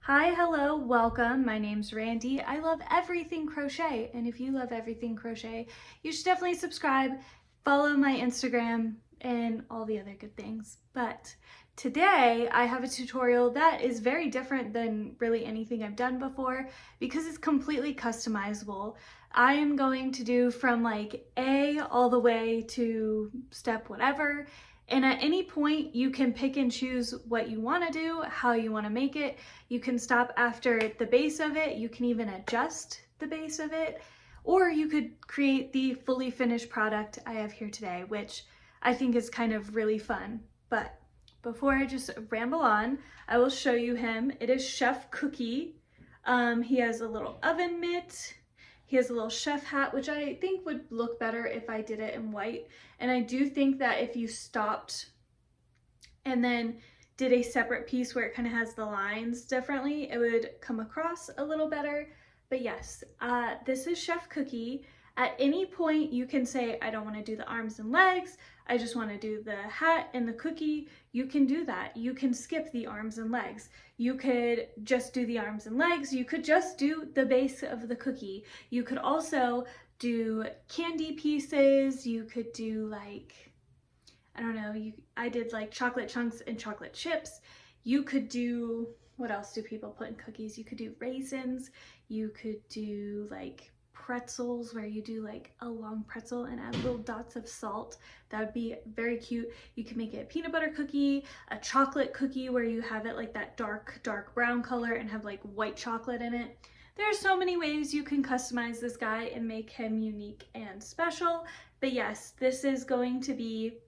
Hi, hello, welcome. My name's Randy. I love everything crochet, and if you love everything crochet, you should definitely subscribe, follow my Instagram, and all the other good things. But today I have a tutorial that is very different than really anything I've done before because it's completely customizable. I am going to do from like A all the way to step whatever. And at any point, you can pick and choose what you want to do, how you want to make it. You can stop after the base of it. You can even adjust the base of it. Or you could create the fully finished product I have here today, which I think is kind of really fun. But before I just ramble on, I will show you him. It is Chef Cookie. He has a little oven mitt. He has a little chef hat, which I think would look better if I did it in white. And I do think that if you stopped and then did a separate piece where it kind of has the lines differently, it would come across a little better. But yes, this is Chef Cookie. At any point you can say, I don't want to do the arms and legs, I just want to do the hat and the cookie. You can do that. You can skip the arms and legs. You could just do the arms and legs. You could just do the base of the cookie. You could also do candy pieces. You could do like, I don't know, I did like chocolate chunks and chocolate chips. You could do, what else do people put in cookies? You could do raisins. You could do like pretzels where you do like a long pretzel and add little dots of salt. That would be very cute. You can make it a peanut butter cookie, a chocolate cookie where you have it like that dark brown color and have like white chocolate in it. There are so many ways you can customize this guy and make him unique and special. But yes, this is going to be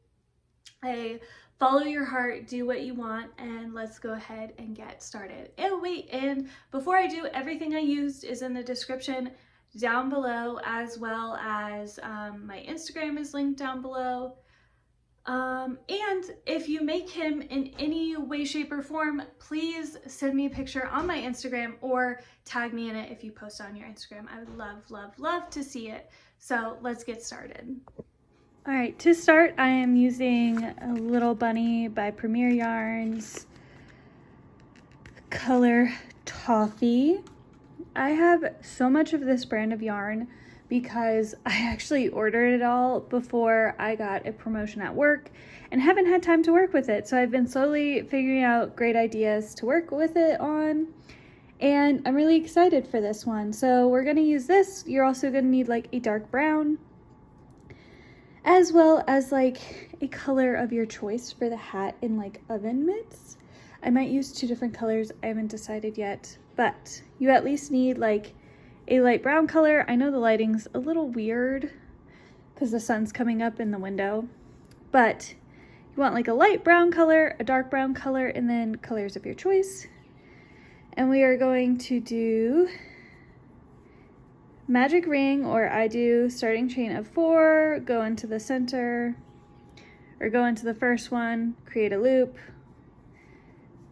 a follow your heart, do what you want, and let's go ahead and get started. Oh wait, and before I do, everything I used is in the description down below, as well as my Instagram is linked down below. And if you make him in any way, shape, or form, please send me a picture on my Instagram or tag me in it if you post on your Instagram. I would love to see it. So let's get started. All right, to start, I am using a Little Bunny by Premier Yarns, color Toffee. I have so much of this brand of yarn because I actually ordered it all before I got a promotion at work and haven't had time to work with it. So I've been slowly figuring out great ideas to work with it on, and I'm really excited for this one. So we're gonna use this. You're also gonna need like a dark brown, as well as like a color of your choice for the hat in like oven mitts. I might use 2 different colors, I haven't decided yet, but you at least need like a light brown color. I know the lighting's a little weird because the sun's coming up in the window, but you want like a light brown color, a dark brown color, and then colors of your choice. And we are going to do magic ring, or I do starting chain of 4, go into the center, or go into the first one, create a loop.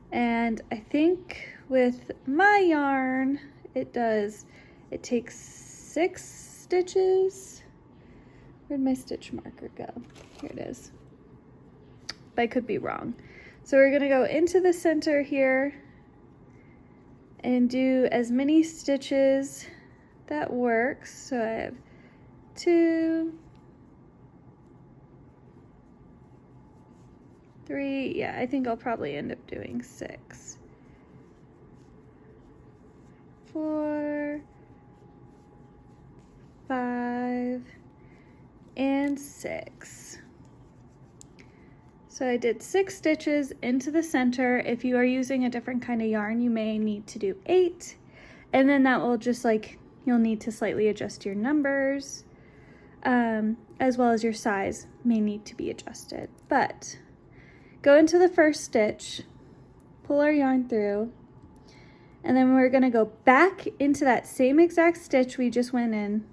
And I think with my yarn, it takes 6 stitches. Where'd my stitch marker go? Here it is. But I could be wrong. So we're gonna go into the center here and do as many stitches that works. So I have 2, 3, yeah, I think I'll probably end up doing 6, 4, 5, and 6. So I did 6 stitches into the center. If you are using a different kind of yarn, you may need to do 8, and then that will just like, you'll need to slightly adjust your numbers, as well as your size may need to be adjusted. But go into the first stitch, pull our yarn through, and then we're gonna go back into that same exact stitch we just went in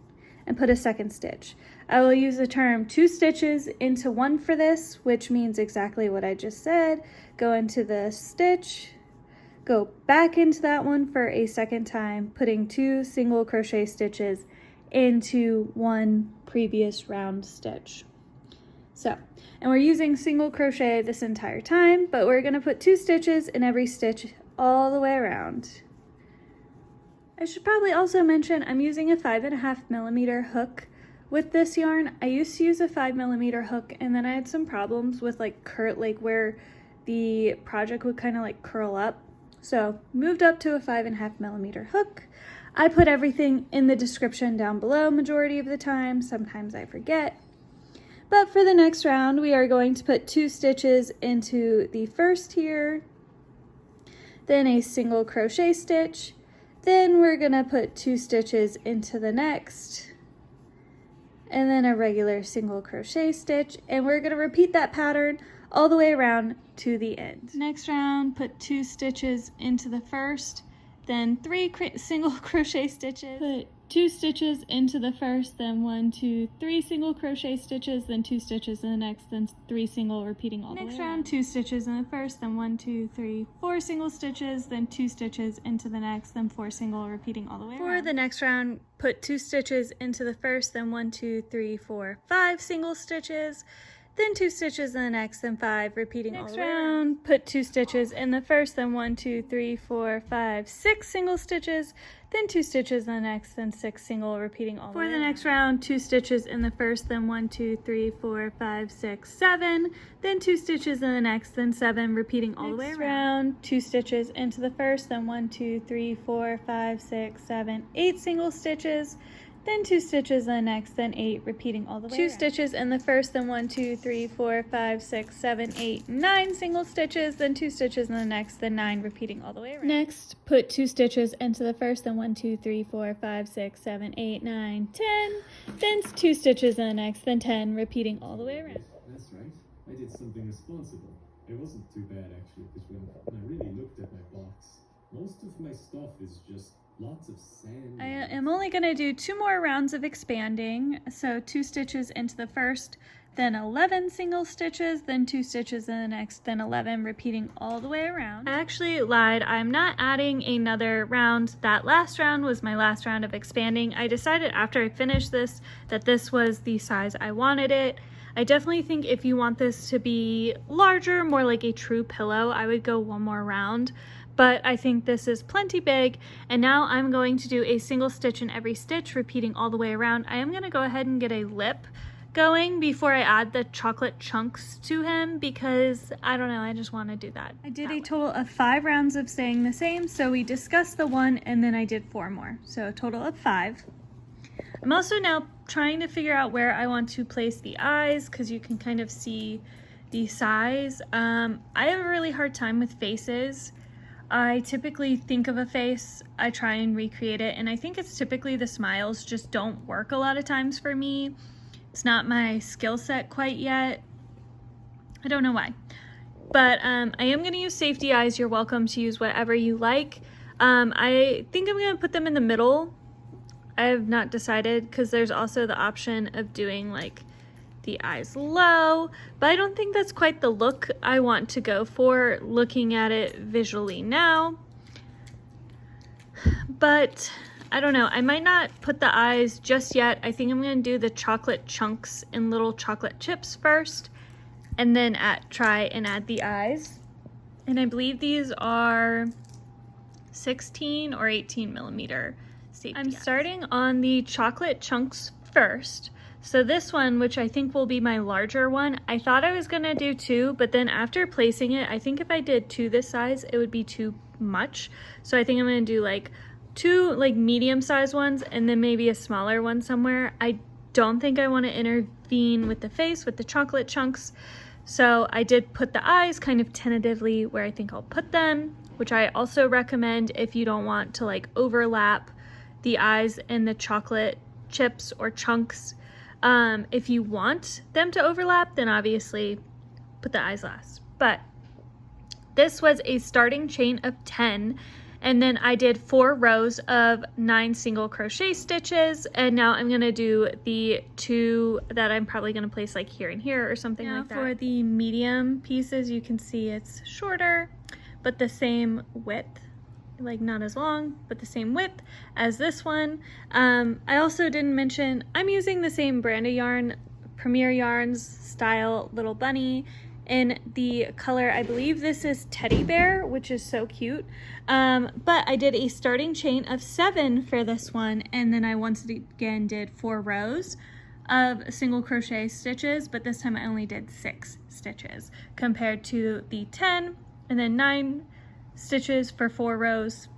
and put a second stitch. I will use the term 2 stitches into 1 for this, which means exactly what I just said. Go into the stitch, go back into that one for a second time, putting 2 single crochet stitches into 1 previous round stitch. So, and we're using single crochet this entire time, but we're gonna put 2 stitches in every stitch all the way around. I should probably also mention I'm using a 5.5mm hook with this yarn. I used to use a 5mm hook, and then I had some problems with like where the project would kind of like curl up. So moved up to a 5.5mm hook. I put everything in the description down below majority of the time. Sometimes I forget. But for the next round, we are going to put 2 stitches into the first here, then a single crochet stitch, then we're gonna put 2 stitches into the next, and then a regular single crochet stitch, and we're gonna repeat that pattern all the way around to the end. Next round, put 2 stitches into the first, then 3 single crochet stitches, put 2 stitches into the first, then 1, 2, 3 single crochet stitches, then 2 stitches in the next, then 3 single, repeating all the way around. Next round, 2 stitches in the first, then 1, 2, 3, 4 single stitches, then 2 stitches into the next, then 4 single, repeating all the way around. For the next round, put 2 stitches into the first, then 1, 2, 3, 4, 5 single stitches, then 2 stitches in the next, then 5, repeating all the way around. Next round, put 2 stitches in the first, then 1, 2, 3, 4, 5, 6 single stitches, then 2 stitches in the next, then 6 single, repeating all the way around. For the next round, 2 stitches in the first, then 1, 2, 3, 4, 5, 6, 7, then 2 stitches in the next, then 7, repeating all the way around. Next round, 2 stitches into the first, then 1, 2, 3, 4, 5, 6, 7, 8 single stitches, then 2 stitches in the next, then 8, repeating all the way around. 2 stitches in the first, then 1, 2, 3, 4, 5, 6, 7, 8, 9 single stitches, then 2 stitches in the next, then 9, repeating all the way around. Next, put 2 stitches into the first, then 1, 2, 3, 4, 5, 6, 7, 8, 9, 10, then 2 stitches in the next, then 10, repeating all the way around. That's right. I did something responsible. It wasn't too bad actually, because when I really looked at my box, most of my stuff is just lots of sand. I am only going to do 2 more rounds of expanding. So 2 stitches into the first, then 11 single stitches, then 2 stitches in the next, then 11, repeating all the way around. I actually lied. I'm not adding another round. That last round was my last round of expanding. I decided after I finished this that this was the size I wanted it. I definitely think if you want this to be larger, more like a true pillow, I would go 1 more round. But I think this is plenty big, and now I'm going to do a single stitch in every stitch, repeating all the way around. I am going to go ahead and get a lip going before I add the chocolate chunks to him, because I don't know, I just want to do that. I did a total of 5 rounds of staying the same, so we discussed the 1 and then I did 4 more, so a total of 5. I'm also now trying to figure out where I want to place the eyes, because you can kind of see the size. I have a really hard time with faces. I typically think of a face, I try and recreate it, and I think it's typically the smiles just don't work a lot of times for me. It's not my skill set quite yet. I don't know why. But I am going to use safety eyes. You're welcome to use whatever you like. I think I'm going to put them in the middle. I have not decided, because there's also the option of doing like the eyes low, but I don't think that's quite the look I want to go for looking at it visually now. But I don't know, I might not put the eyes just yet. I think I'm going to do the chocolate chunks and little chocolate chips first, and then try and add the eyes. And I believe these are 16 or 18mm safety eyes. I'm starting on the chocolate chunks first. So this one, which I think will be my larger one, I thought I was gonna do 2, but then after placing it, I think if I did 2 this size, it would be too much. So I think I'm gonna do like 2 like medium-sized ones and then maybe a smaller one somewhere. I don't think I want to intervene with the face with the chocolate chunks. So I did put the eyes kind of tentatively where I think I'll put them, which I also recommend if you don't want to like overlap the eyes and the chocolate chips or chunks. If you want them to overlap, then obviously put the eyes last. But this was a starting chain of 10, and then I did 4 rows of 9 single crochet stitches, and now I'm gonna do the 2 that I'm probably gonna place like here and here or something like that. For the medium pieces, you can see it's shorter, but the same width. Like not as long, but the same width as this one. I also didn't mention I'm using the same brand of yarn, Premier Yarns style Little Bunny, in the color, I believe this is Teddy Bear, which is so cute. But I did a starting chain of 7 for this one, and then I once again did 4 rows of single crochet stitches, but this time I only did 6 stitches compared to the 10 and then 9 stitches for 4 rows,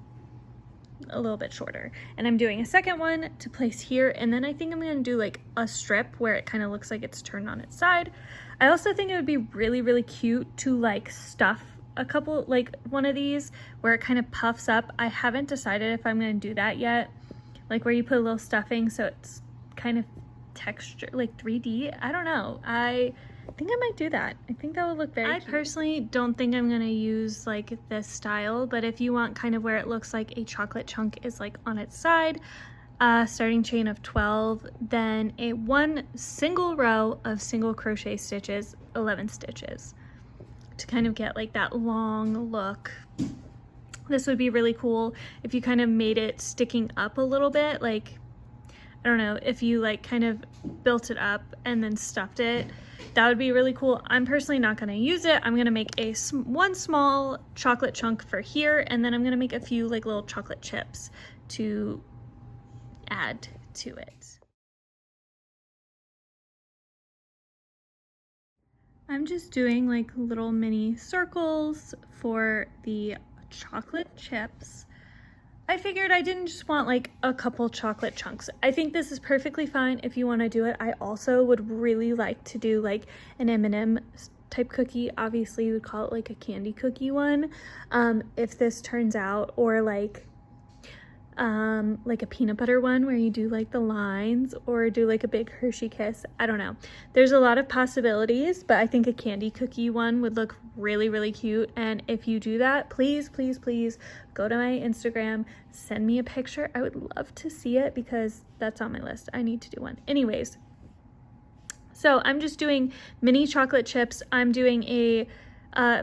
a little bit shorter. And I'm doing a second one to place here, and then I think I'm going to do like a strip where it kind of looks like it's turned on its side. I also think it would be really, really cute to like stuff a couple, like one of these where it kind of puffs up. I haven't decided if I'm going to do that yet, like where you put a little stuffing so it's kind of texture, like 3D. I don't know. I think I might do that. I think that would look very cute. I personally don't think I'm gonna use like this style, but if you want kind of where it looks like a chocolate chunk is like on its side, starting chain of 12, then a 1 single row of single crochet stitches, 11 stitches, to kind of get like that long look. This would be really cool if you kind of made it sticking up a little bit, like I don't know, if you like kind of built it up and then stuffed it, that would be really cool. I'm personally not going to use it. I'm going to make a 1 small chocolate chunk for here, and then I'm going to make a few like little chocolate chips to add to it. I'm just doing like little mini circles for the chocolate chips. I figured I didn't just want like a couple chocolate chunks. I think this is perfectly fine if you want to do it. I also would really like to do like an M&M type cookie. Obviously you would call it like a candy cookie one, if this turns out, or like a peanut butter one where you do like the lines, or do like a big Hershey kiss. I don't know. There's a lot of possibilities, but I think a candy cookie one would look really, really cute. And if you do that, please, please, please go to my Instagram, send me a picture. I would love to see it because that's on my list. I need to do one. Anyways, so I'm just doing mini chocolate chips. I'm doing a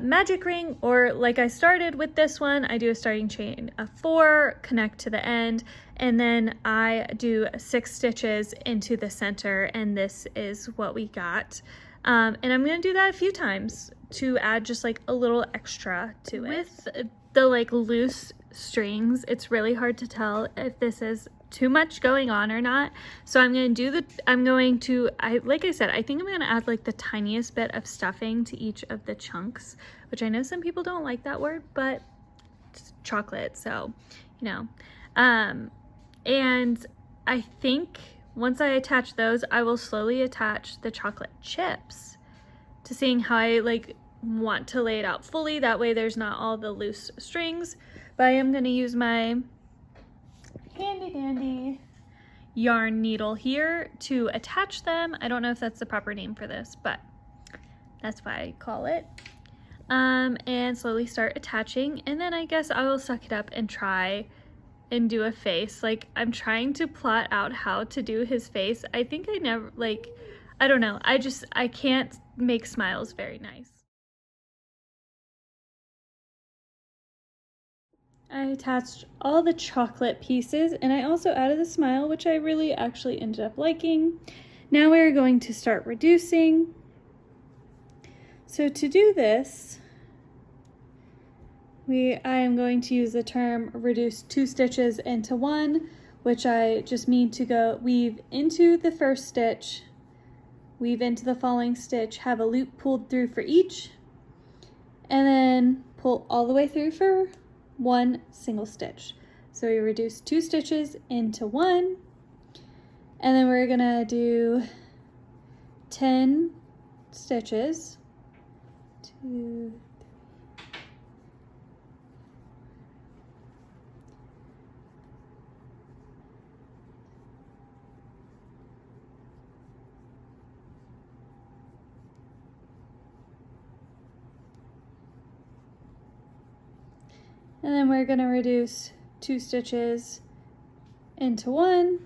magic ring, or like I started with this one, I do a starting chain of 4, connect to the end, and then I do 6 stitches into the center, and this is what we got. And I'm gonna do that a few times to add just like a little extra to it. With the like loose strings, it's really hard to tell if this is too much going on or not. So I'm going to do like I said, I think I'm going to add like the tiniest bit of stuffing to each of the chunks, which I know some people don't like that word, but it's chocolate, so you know. And I think once I attach those, I will slowly attach the chocolate chips to seeing how I like want to lay it out fully. That way there's not all the loose strings, but I am going to use my handy dandy yarn needle here to attach them. I don't know if that's the proper name for this, but that's why I call it. And slowly start attaching, and then I guess I will suck it up and try and do a face. Like, I'm trying to plot out how to do his face. I think I never, like, I don't know. I can't make smiles very nice. I attached all the chocolate pieces, and I also added a smile, which I really actually ended up liking. Now we're going to start reducing. So to do this, I am going to use the term reduce 2 stitches into 1, which I just mean to go weave into the first stitch, weave into the following stitch, have a loop pulled through for each, and then pull all the way through for 1 single stitch. So we reduce 2 stitches into 1, and then we're gonna do 10 stitches. 2, 3. And then we're gonna reduce 2 stitches into 1,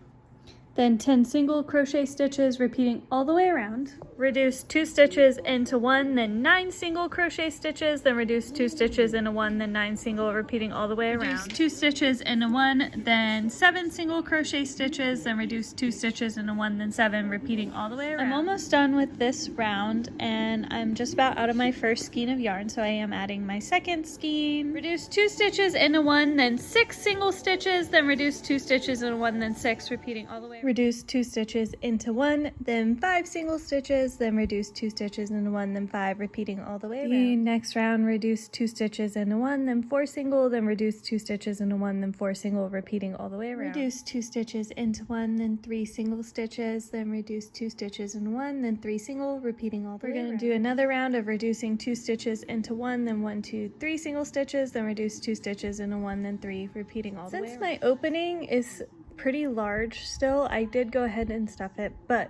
then 10 single crochet stitches, repeating all the way around. reduce 2 stitches into 1, then 9 single crochet stitches, then reduce 2 stitches into 1, then 9 single, repeating all the way around. Reduce 2 stitches into 1, then 7 single crochet stitches, then reduce 2 stitches into 1, then 7, repeating all the way around. I'm almost done with this round, and I'm just about out of my first skein of yarn, so I am adding my second skein. Reduce 2 stitches into 1, then 6 single stitches, then reduce 2 stitches into 1, then 6, repeating all the way around. Reduce 2 stitches into 1, then 5 single stitches, then reduce 2 stitches into 1, then 5, repeating all the way around. The next round, reduce 2 stitches into 1, then 4 single, then reduce 2 stitches into 1, then 4 single, repeating all the way around. Reduce 2 stitches into 1, then 3 single stitches, then reduce 2 stitches into 1, then 3 single, repeating all the way around. We're going to do another round of reducing 2 stitches into 1, then 1, 2, 3 single stitches, then reduce 2 stitches into 1, then 3, repeating all the way around. Since my opening is pretty large still, I did go ahead and stuff it, but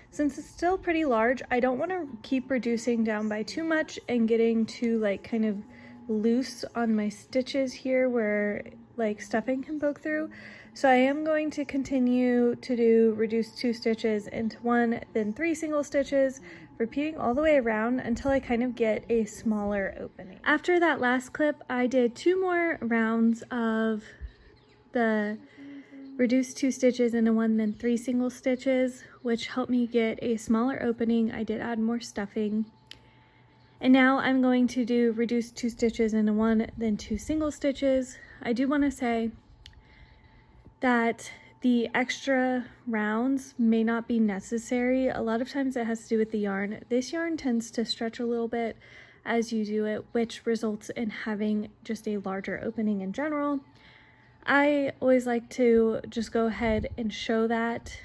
since it's still pretty large, I don't want to keep reducing down by too much and getting too like kind of loose on my stitches here where like stuffing can poke through. So I am going to continue to do reduce 2 stitches into 1, then 3 single stitches, repeating all the way around until I kind of get a smaller opening. After that last clip, I did 2 more rounds of the reduce 2 stitches into 1, then 3 single stitches, which helped me get a smaller opening. I did add more stuffing. And now I'm going to do reduce 2 stitches into 1, then 2 single stitches. I do want to say that the extra rounds may not be necessary. A lot of times it has to do with the yarn. This yarn tends to stretch a little bit as you do it, which results in having just a larger opening in general. I always like to just go ahead and show that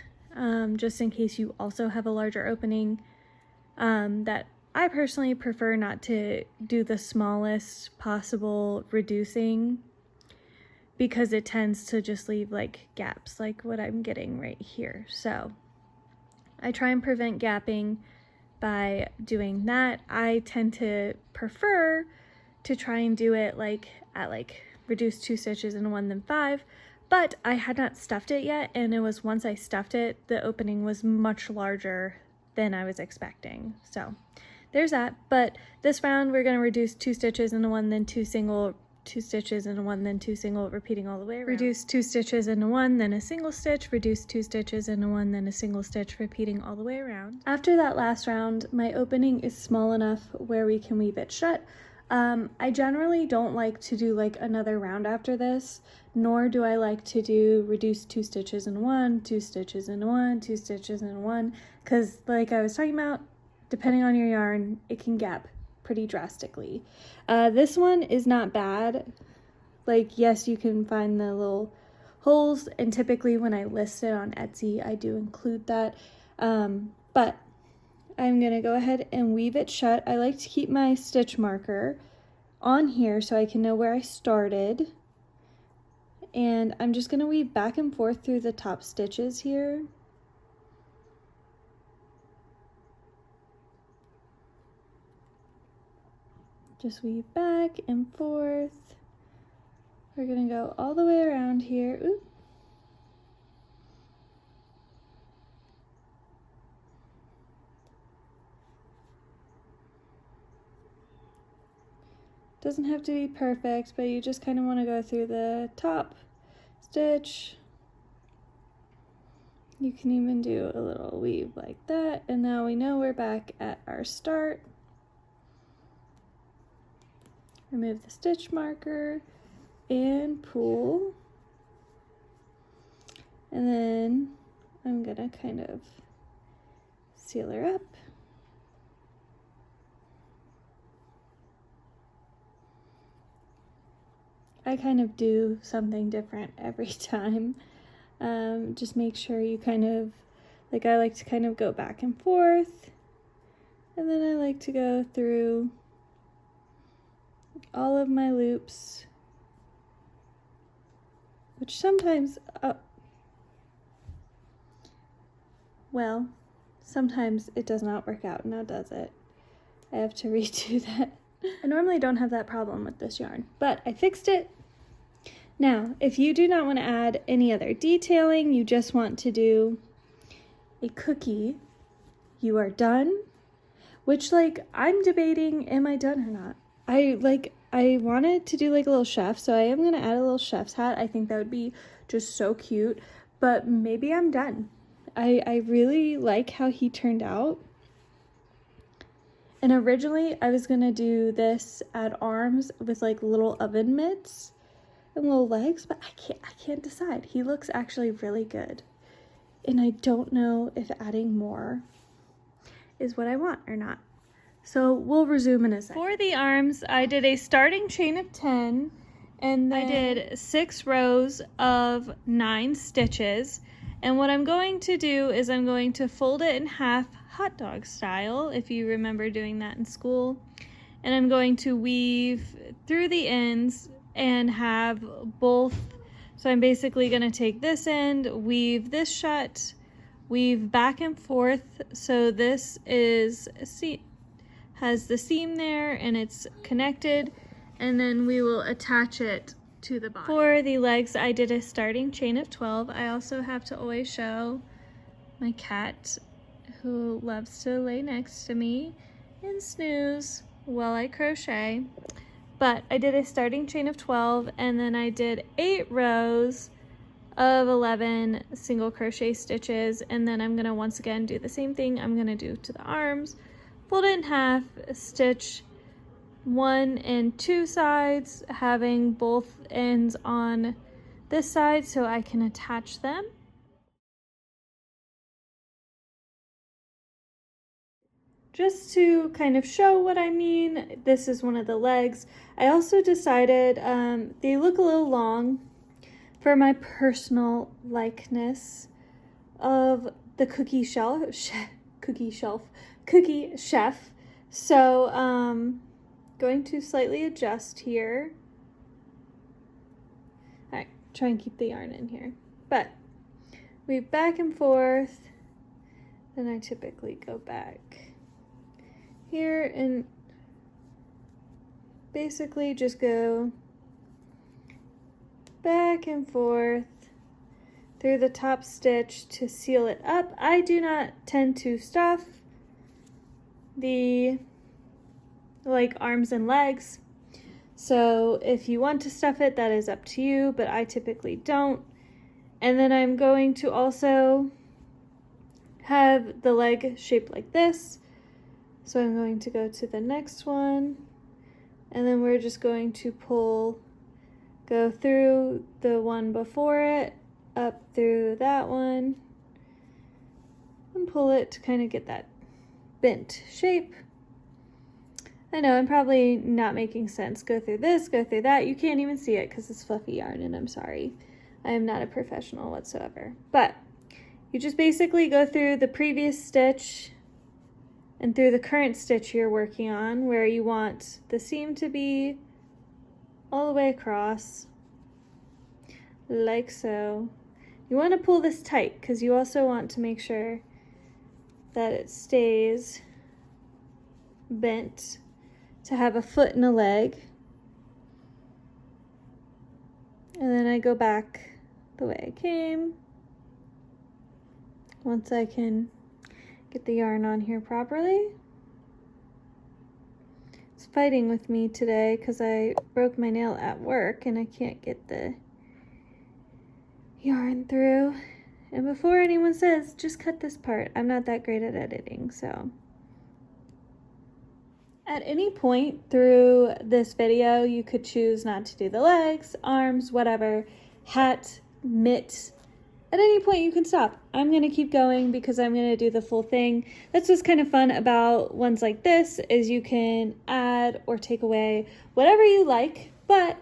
just in case you also have a larger opening, that I personally prefer not to do the smallest possible reducing because it tends to just leave like gaps like what I'm getting right here. So I try and prevent gapping by doing that. I tend to prefer to try and do it like at like reduce 2 stitches into 1, then 5, but I had not stuffed it yet, and it was once I stuffed it, the opening was much larger than I was expecting. So there's that. But this round we're going to reduce 2 stitches into 1, then 2 single, 2 stitches into 1, then 2 single, repeating all the way around. Reduce 2 stitches into 1, then a single stitch, reduce 2 stitches into 1, then a single stitch, repeating all the way around. After that last round, my opening is small enough where we can weave it shut. I generally don't like to do like another round after this, nor do I like to do reduce 2 stitches in 1, 2 stitches in 1, 2 stitches in 1, because like I was talking about, depending on your yarn, it can gap pretty drastically. This one is not bad. Like, yes, you can find the little holes, and typically when I list it on Etsy, I do include that, but I'm going to go ahead and weave it shut. I like to keep my stitch marker on here so I can know where I started. And I'm just going to weave back and forth through the top stitches here. Just weave back and forth. We're going to go all the way around here. Oop. Doesn't have to be perfect, but you just kind of want to go through the top stitch. You can even do a little weave like that, and now we know we're back at our start. Remove the stitch marker and pull. And then I'm gonna kind of seal her up. I kind of do something different every time. Just make sure you kind of, like I like to kind of go back and forth, and then I like to go through all of my loops, which sometimes, well, sometimes it does not work out. Now does it? I have to redo that. I normally don't have that problem with this yarn, but I fixed it. Now, if you do not want to add any other detailing, you just want to do a cookie, you are done, which like I'm debating, am I done or not? I wanted to do like a little chef, so I am gonna add a little chef's hat. I think that would be just so cute, but maybe I'm done. I really like how he turned out. And originally I was gonna do this, add arms with like little oven mitts and little legs, but I can't decide. He looks actually really good. And I don't know if adding more is what I want or not. So we'll resume in a second. For the arms, I did a starting chain of 10, and then I did 6 rows of 9 stitches. And what I'm going to do is I'm going to fold it in half, hot dog style, if you remember doing that in school. And I'm going to weave through the ends and have both. So I'm basically going to take this end, weave this shut, weave back and forth. So this is, see, has the seam there and it's connected, and then we will attach it to the body. For the legs, I did a starting chain of 12. I also have to always show my cat, who loves to lay next to me and snooze while I crochet. But I did a starting chain of 12, and then I did 8 rows of 11 single crochet stitches, and then I'm gonna once again do the same thing I'm gonna do to the arms. Fold it in half, stitch 1 and 2 sides, having both ends on this side so I can attach them. Just to kind of show what I mean, this is one of the legs. I also decided they look a little long for my personal likeness of the cookie chef. So going to slightly adjust here. All right, try and keep the yarn in here. But weave back and forth, then I typically go back here and basically just go back and forth through the top stitch to seal it up. I do not tend to stuff the arms and legs, so if you want to stuff it, that is up to you, but I typically don't. And then I'm going to also have the leg shaped like this. So I'm going to go to the next one, and then we're just going to go through the one before it, up through that one, and pull it to kind of get that bent shape. I know I'm probably not making sense. Go through this, go through that. You can't even see it because it's fluffy yarn, and I'm sorry. I am not a professional whatsoever. But you just basically go through the previous stitch and through the current stitch you're working on, where you want the seam to be all the way across, like so. You want to pull this tight because you also want to make sure that it stays bent to have a foot and a leg. And then I go back the way I came. Once I can get the yarn on here properly. It's fighting with me today because I broke my nail at work and I can't get the yarn through. And before anyone says, just cut this part, I'm not that great at editing, so. At any point through this video, you could choose not to do the legs, arms, whatever, hat, mitt. At any point you can stop. I'm gonna keep going because I'm gonna do the full thing. That's what's kind of fun about ones like this, is you can add or take away whatever you like, but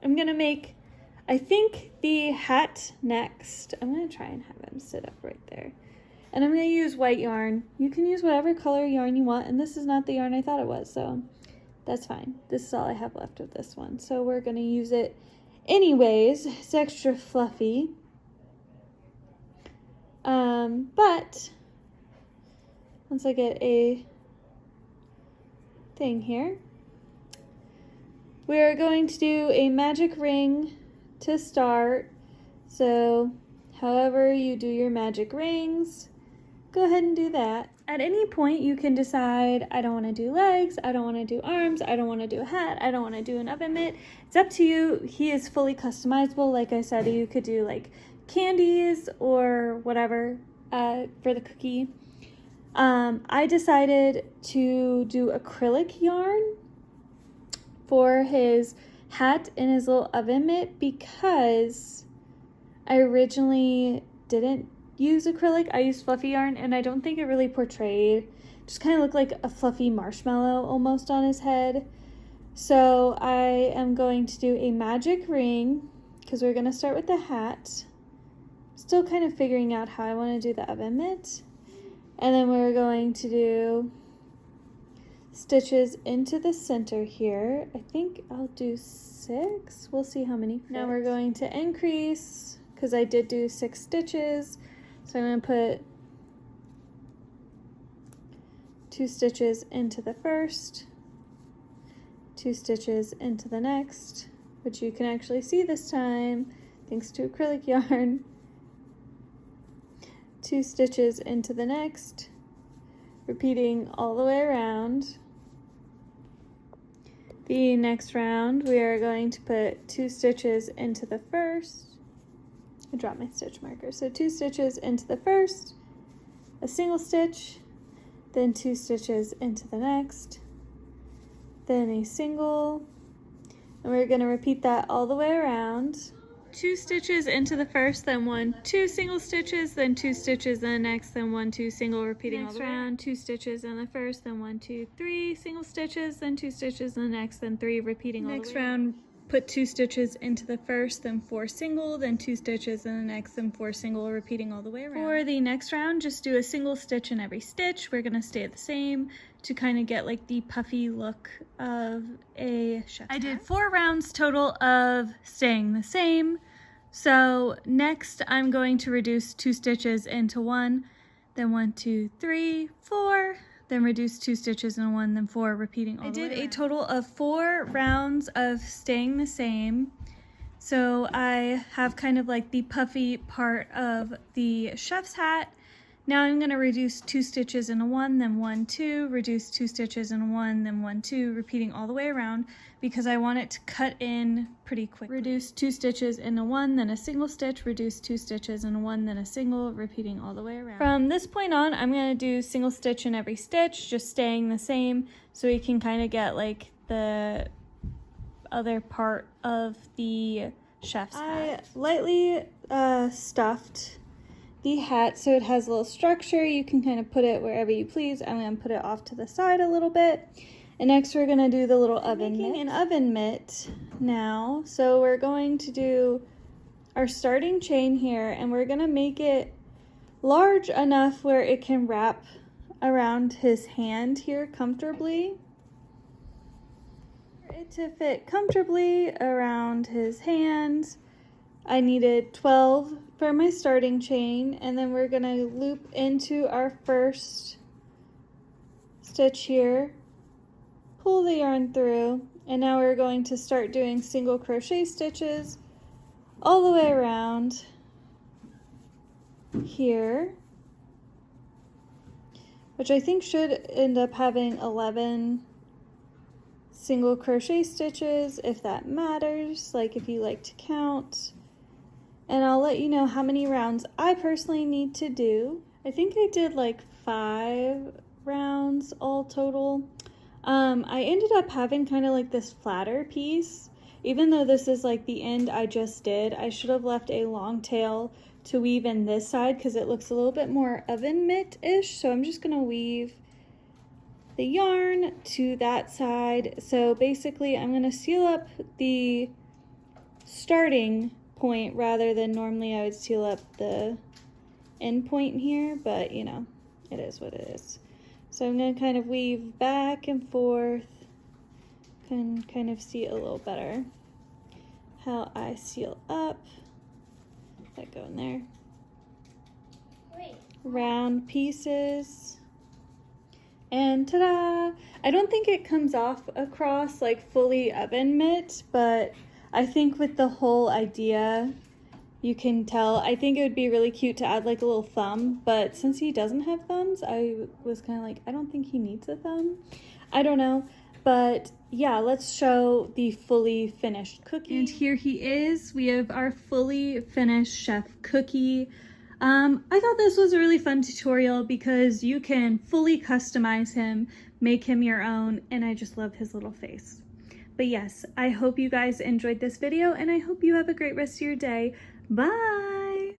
I'm gonna make, I think, the hat next. I'm gonna try and have him sit up right there. And I'm gonna use white yarn. You can use whatever color yarn you want, and this is not the yarn I thought it was, so that's fine. This is all I have left of this one. So we're gonna use it anyways. It's extra fluffy. But once I get a thing here, we're going to do a magic ring to start. So however you do your magic rings, go ahead and do that. At any point you can decide, I don't want to do legs, I don't want to do arms, I don't want to do a hat, I don't want to do an oven mitt. It's up to you. He is fully customizable. Like I said, you could do like candies or whatever for the cookie. I decided to do acrylic yarn for his hat and his little oven mitt because I originally didn't use acrylic. I used fluffy yarn and I don't think it really portrayed. It just kind of looked like a fluffy marshmallow almost on his head. So I am going to do a magic ring because we're going to start with the hat. Still kind of figuring out how I want to do the oven mitt. And then we're going to do stitches into the center here. I think I'll do 6. We'll see how many fit. Now we're going to increase because I did do 6 stitches. So I'm going to put 2 stitches into the first, 2 stitches into the next, which you can actually see this time thanks to acrylic yarn. 2 stitches into the next, repeating all the way around. The next round we are going to put 2 stitches into the first. I dropped my stitch marker. So 2 stitches into the first, a single stitch, then 2 stitches into the next, then a single, and we're going to repeat that all the way around. 2 stitches into the first, then 1, 2 single stitches, then 2 stitches in the next, then 1, 2 single, repeating all the way around. 2 stitches in the first, then 1, 2, 3 single stitches, then 2 stitches in the next, then 3, repeating all the way around. Next round, put 2 stitches into the first, then 4 single, then 2 stitches in the next, then 4 single, repeating all the way around. For the next round, just do a single stitch in every stitch. We're gonna stay the same to kind of get like the puffy look of a chef's hat. I did 4 rounds total of staying the same. So next I'm going to reduce 2 stitches into 1, then 1, 2, 3, 4, then reduce 2 stitches in 1, then 4, repeating all the way around. I did a total of 4 rounds of staying the same. So I have kind of like the puffy part of the chef's hat. Now I'm going to reduce 2 stitches into 1, then 1, 2, reduce 2 stitches into 1, then 1, 2, repeating all the way around because I want it to cut in pretty quick. Reduce 2 stitches into 1, then a single stitch, reduce 2 stitches into 1, then a single, repeating all the way around. From this point on, I'm going to do single stitch in every stitch, just staying the same so we can kind of get like the other part of the chef's hat. I lightly stuffed the hat so it has a little structure. You can kind of put it wherever you please. I'm going to put it off to the side a little bit. And next we're going to do the little oven mitt. An oven mitt now. So we're going to do our starting chain here and we're going to make it large enough where it can wrap around his hand here comfortably. For it to fit comfortably around his hand, I needed 12 for my starting chain, and then we're gonna loop into our first stitch here, pull the yarn through, and now we're going to start doing single crochet stitches all the way around here, which I think should end up having 11 single crochet stitches if that matters, like if you like to count. And I'll let you know how many rounds I personally need to do. I think I did like 5 rounds all total. I ended up having kind of like this flatter piece. Even though this is like the end I just did, I should have left a long tail to weave in this side because it looks a little bit more oven mitt-ish. So I'm just gonna weave the yarn to that side. So basically I'm gonna seal up the starting point rather than normally I would seal up the end point here, but you know, it is what it is. So I'm going to kind of weave back and forth, can kind of see a little better how I seal up. Let that go in there. Wait. Round pieces. And ta-da! I don't think it comes off across like fully oven mitt, but I think with the whole idea, you can tell. I think it would be really cute to add like a little thumb, but since he doesn't have thumbs, I was kind of like, I don't think he needs a thumb. I don't know. But yeah, let's show the fully finished cookie. And here he is. We have our fully finished chef cookie. I thought this was a really fun tutorial because you can fully customize him, make him your own, and I just love his little face. But yes, I hope you guys enjoyed this video, and I hope you have a great rest of your day. Bye!